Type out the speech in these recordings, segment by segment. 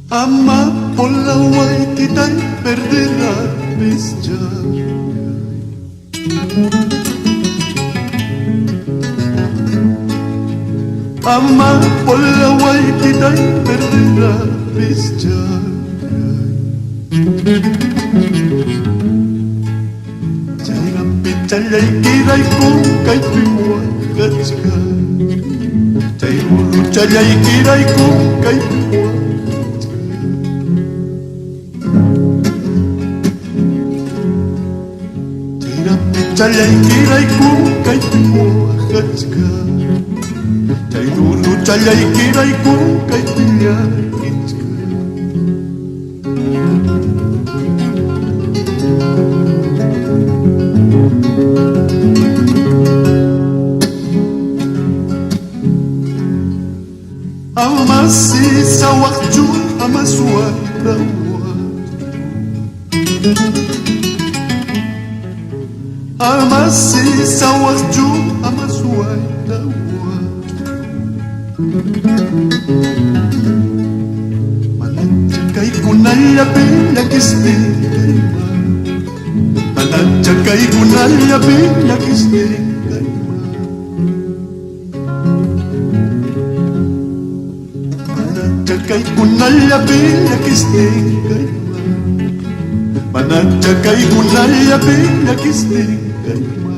Amapola Waitita y perderá mis llaves. Amapola Waitita y perderá mis llaves. Chayga pichaya y kira y kunka y piwa gachka. Chayguru chaya y kira y kunka y piwa. Chayaikiray kunkay piwahachka Chayruru chayaikiray kunkay pillakichka Amasi sawakchu amasuayrawa Amasi sawakchu amasuayrawa Manachakay kunallapi llakistinayma Manachakay kunallapi llakistinayma Manachakay kunallapi llakistinayma Manachakay kunallapi llakistinayma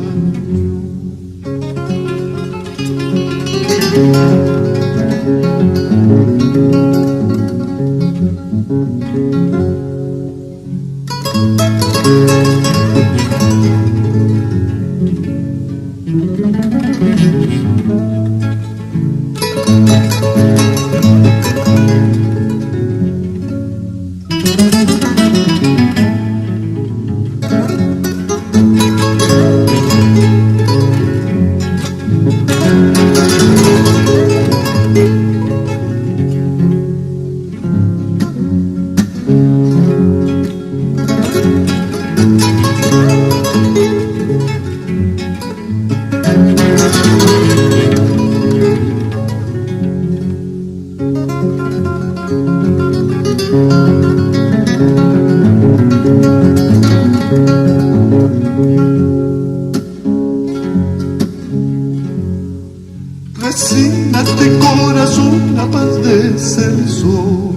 Resígnate corazón a paz de ser solo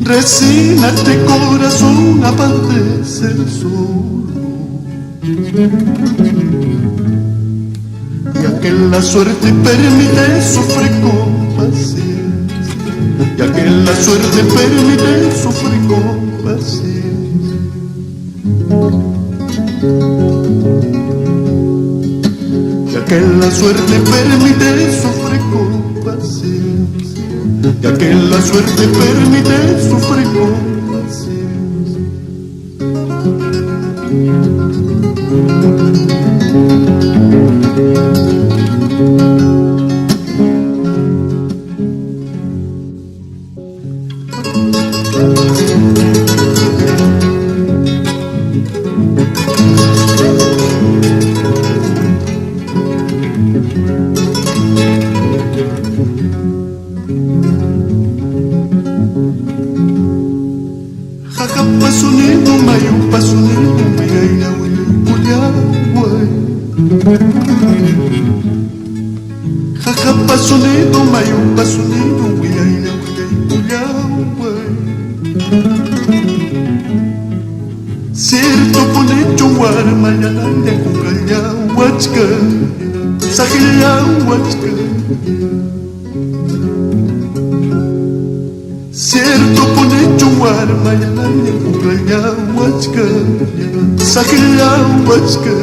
Resígnate corazón a paz de ser solo Ya que la suerte permite sufre con paciencia Ya que la suerte permite sufre con paciencia Ya que la suerte permite sufre con paciencia Ya que la suerte permite sufre con paciencia Pasunino, mayo pasunino, miaina wili puliaway. Jaja pasunino, mayo pasunino, miaina wili puliaway. Cierto ponecho warma yananya kukaya wachka, sakilla wachka. Cierto ponecho warma yananya kukaya wachka, sakilla wachka.